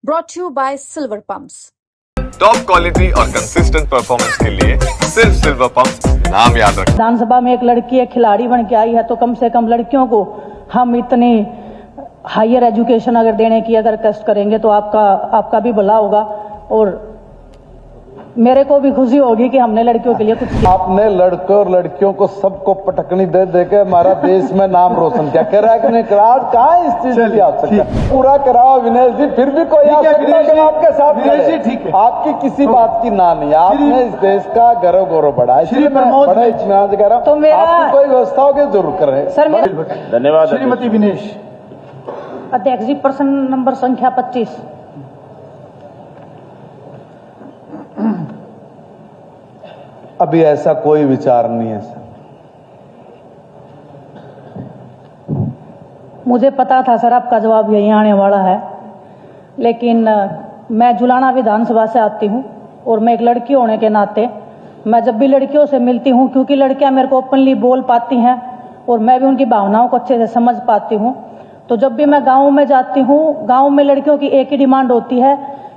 brought to you by Silver Pumps. Top quality और consistent performance के लिए सिर्फ सिल्वर पंप्स नाम याद रखें। विधानसभा में एक लड़की एक खिलाड़ी बन के आई है, तो कम से कम लड़कियों को हम इतनी हायर एजुकेशन अगर देने की अगर कष्ट करेंगे तो आपका भी भला होगा और मेरे को भी खुशी होगी कि हमने लड़कियों के लिए कुछ किया। आपने लड़कों और लड़कियों को सबको पटकनी दे दे के हमारा देश में नाम रोशन क्या कर रहा है कि नहीं करा? कहाँ इस चीज की आवश्यकता? पूरा कराओ विनेश जी, फिर भी कोई आवश्यकता कि आपके साथ खड़े। ठीक है, आपकी किसी बात की ना नहीं, आपने इस देश का गौरव बढ़ाया, इसलिए मैं बड़ा इत्मीनान से कह रहा हूँ। तो मेरा आपकी कोई व्यवस्था होगी जरूर करें सर। धन्यवाद श्रीमती विनेश। अध्यक्ष जी, प्रश्न नंबर संख्या 25। अभी ऐसा कोई विचार नहीं है सर। मुझे पता था सर आपका जवाब यही आने वाला है, लेकिन मैं जुलाना विधानसभा से आती हूँ और मैं एक लड़की होने के नाते मैं जब भी लड़कियों से मिलती हूँ, क्योंकि लड़कियाँ मेरे को ओपनली बोल पाती हैं और मैं भी उनकी भावनाओं को अच्छे से समझ पाती हूँ, तो जब भी मैं गाँव में जाती हूँ, गाँव में लड़कियों की एक ही डिमांड होती है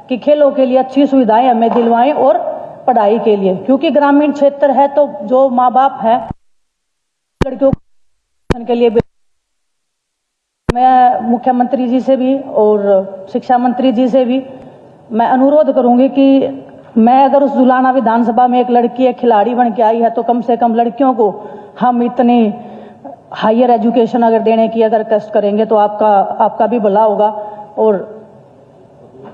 कि खेलों के लिए अच्छी सुविधाएं हमें दिलवाएं और पढ़ाई के लिए, क्योंकि ग्रामीण क्षेत्र है तो जो माँ बाप है लड़कियों के लिए। मैं मुख्यमंत्री जी से भी और शिक्षा मंत्री जी से भी मैं अनुरोध करूंगी कि मैं अगर उस जुलाना विधानसभा में एक लड़की एक खिलाड़ी बन के आई है, तो कम से कम लड़कियों को हम इतनी हायर एजुकेशन अगर देने की अगर कष्ट करेंगे तो आपका भी भला होगा और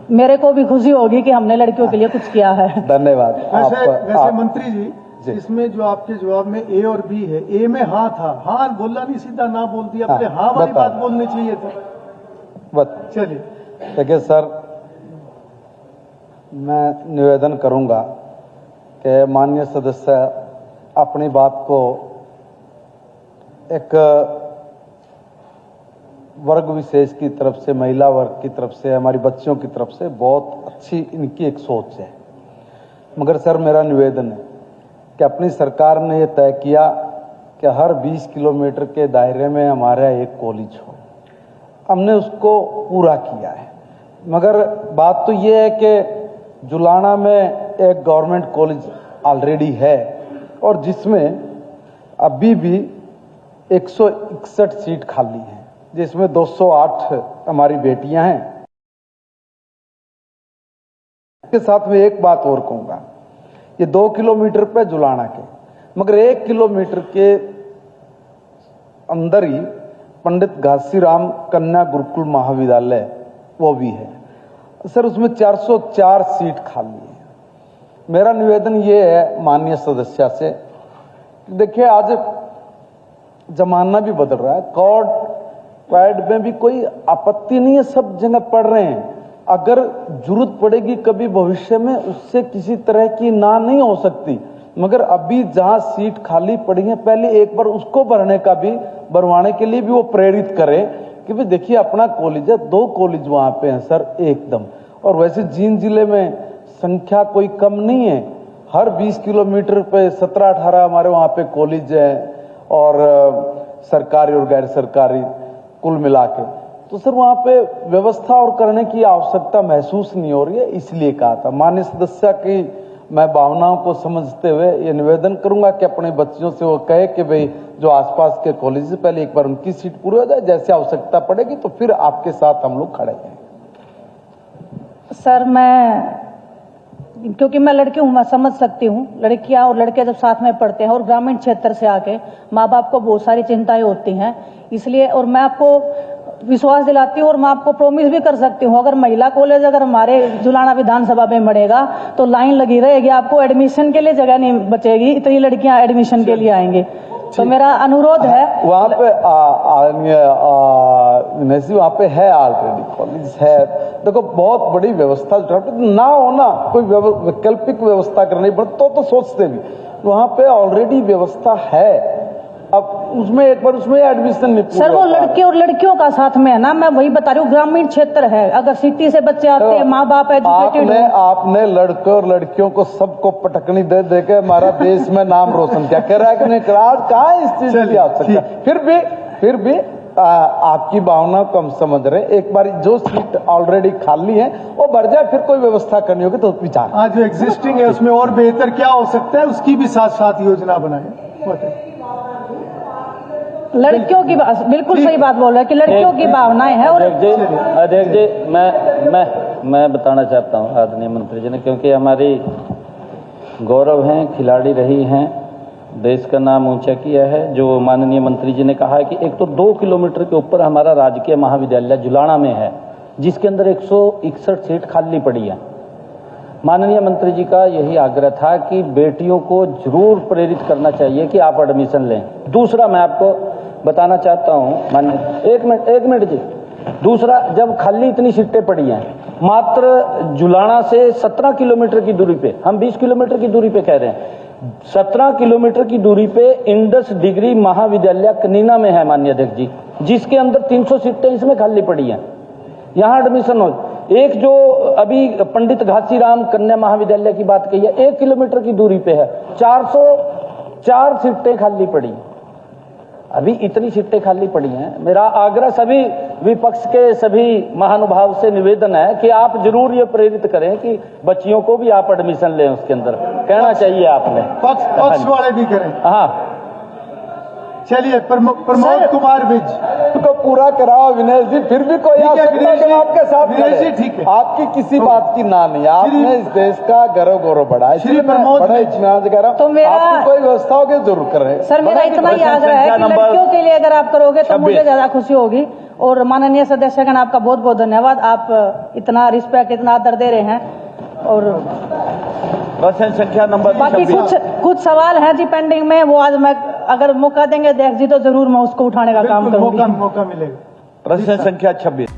मेरे को भी खुशी होगी कि हमने लड़कियों के लिए कुछ किया है। धन्यवाद। वैसे मंत्री जी, इसमें जो आपके जवाब में ए और बी है, ए में हाँ था, हाँ बोला नहीं, सीधा ना बोल दिया, पहले हाँ वाली बात बोलनी चाहिए था। चलिए देखिए सर, मैं निवेदन करूंगा कि माननीय सदस्य अपनी बात को एक वर्ग विशेष की तरफ से, महिला वर्ग की तरफ से, हमारी बच्चियों की तरफ से बहुत अच्छी इनकी एक सोच है, मगर सर मेरा निवेदन है कि अपनी सरकार ने ये तय किया कि हर 20 किलोमीटर के दायरे में हमारा एक कॉलेज हो। हमने उसको पूरा किया है, मगर बात तो ये है कि जुलाना में एक गवर्नमेंट कॉलेज ऑलरेडी है और जिसमें अभी भी 161 सीट खाली है, जिसमें 208 हमारी बेटियां हैं। इसके साथ में एक बात और कहूंगा, ये 2 किलोमीटर पे जुलाना के, मगर 1 किलोमीटर के अंदर ही पंडित घासीराम कन्या गुरुकुल महाविद्यालय वो भी है सर, उसमें 404 सीट खाली है। मेरा निवेदन ये है माननीय सदस्य से, देखिए आज जमाना भी बदल रहा है, कॉर्ड पैड में भी कोई आपत्ति नहीं है, सब जगह पढ़ रहे हैं। अगर जरूरत पड़ेगी कभी भविष्य में, उससे किसी तरह की ना नहीं हो सकती, मगर अभी जहां सीट खाली पड़ी है पहले एक बार उसको भरवाने के लिए भी वो प्रेरित करें कि भाई देखिए अपना कॉलेज है, 2 कॉलेज वहां पे हैं सर एकदम। और वैसे जींद जिले में संख्या कोई कम नहीं है, हर 20 किलोमीटर पे 17-18 हमारे वहां पे कॉलेज है और सरकारी और गैर सरकारी कुल मिला के, तो सर वहां पे व्यवस्था और करने की आवश्यकता महसूस नहीं हो रही है, इसलिए कहा था। माननीय सदस्य की मैं भावनाओं को समझते हुए ये निवेदन करूंगा कि अपने बच्चियों से वो कहे कि भाई जो आसपास के कॉलेज से पहले एक बार उनकी सीट पूरी हो जाए, जैसे आवश्यकता पड़ेगी तो फिर आपके साथ हम लोग खड़े हैं। सर क्योंकि मैं लड़की हूँ, मैं समझ सकती हूँ, लड़कियां और लड़के जब साथ में पढ़ते हैं और ग्रामीण क्षेत्र से आके माँ बाप को बहुत सारी चिंताएं होती हैं, इसलिए और मैं आपको विश्वास दिलाती हूँ और मैं आपको प्रॉमिस भी कर सकती हूँ, अगर महिला कॉलेज अगर हमारे जुलाना विधानसभा में बढ़ेगा तो लाइन लगी रहेगी, आपको एडमिशन के लिए जगह नहीं बचेगी, इतनी लड़कियां एडमिशन के लिए आएंगे। तो मेरा अनुरोध है वहां पे वहां पे है ऑलरेडी कॉलेज है, देखो बहुत बड़ी व्यवस्था ना होना, कोई वैकल्पिक व्यवस्था करनी पड़ती तो सोचते भी, वहां पे ऑलरेडी व्यवस्था है। अब उसमें एक बार उसमें एडमिशन नहीं सर, वो लड़के और लड़कियों का साथ में है ना, मैं वही बता रही हूँ, ग्रामीण क्षेत्र है, अगर सिटी से बच्चे आते हैं, माँ बाप एजुकेटेड है। आपने लड़कों और लड़कियों को सबको पटकनी दे दे के हमारा देश में नाम रोशन क्या कर रहा है कि नहीं करा? कहाँ इस चीज की आवश्यकता? फिर भी आपकी भावनाओं को हम समझ रहे हैं। एक बार जो सीट ऑलरेडी खाली है वो भर जाए, फिर कोई व्यवस्था करनी होगी तो विचार। आज जो एग्जिस्टिंग है उसमें और बेहतर क्या हो सकता है, उसकी भी साथ साथ योजना बनाए। लड़कियों की बिल्कुल सही बात बोल रहे हैं कि लड़कियों की भावनाएं हैं। और अध्यक्ष जी मैं बताना चाहता हूँ आदरणीय मंत्री जी ने, क्योंकि हमारी गौरव हैं, खिलाड़ी रही हैं, देश का नाम ऊंचा किया है। जो माननीय मंत्री जी ने कहा है कि एक तो 2 किलोमीटर के ऊपर हमारा राजकीय महाविद्यालय जुलाना में है, जिसके अंदर 161 सीट खाली पड़ी है। माननीय मंत्री जी का यही आग्रह था कि बेटियों को जरूर प्रेरित करना चाहिए कि आप एडमिशन लें। दूसरा मैं आपको बताना चाहता हूँ माननीय, एक मिनट जी। दूसरा, जब खाली इतनी सीटें पड़ी हैं, मात्र जुलाना से 17 किलोमीटर की दूरी पे, हम 20 किलोमीटर की दूरी पे कह रहे हैं, 17 किलोमीटर की दूरी पे इंडस डिग्री महाविद्यालय कनीना में है माननीय अध्यक्ष जी, जिसके अंदर 300 सीटें इसमें खाली पड़ी हैं। यहाँ एडमिशन हो। एक जो अभी पंडित घासीराम कन्या महाविद्यालय की बात कही है, 1 किलोमीटर की दूरी पे है, 404 सीटें खाली पड़ी। अभी इतनी सीटें खाली पड़ी हैं। मेरा आग्रह सभी विपक्ष के सभी महानुभाव से निवेदन है कि आप जरूर ये प्रेरित करें कि बच्चियों को भी आप एडमिशन लें, उसके अंदर कहना चाहिए आपने। पक्ष वाले भी करें। हाँ चलिए प्रमोद कुमार विज को पूरा कराओ विनय जी, फिर भी कोई आपके साथ विनय जी ठीक है, आपकी किसी बात की ना नहीं, आपने इस देश का गौरव बढ़ाया, श्री प्रमोद बड़ा इत्मीनान से कह रहा हूं, तो मेरा आपकी कोई व्यवस्था होगी जरूर कर रहे। सर मेरा इतना ही आग्रह है कि लड़कियों के लिए अगर आप करोगे तो मुझे ज्यादा खुशी होगी। और माननीय सदस्यगण आपका बहुत बहुत धन्यवाद, आप इतना रिस्पेक्ट, इतना आदर दे रहे हैं। और प्रश्न संख्या नंबर बाकी कुछ सवाल हैं जी पेंडिंग में, वो आज मैं अगर मौका देंगे अध्यक्ष जी तो जरूर मैं उसको उठाने का काम करूंगी। मौका मिलेगा। प्रश्न संख्या 26।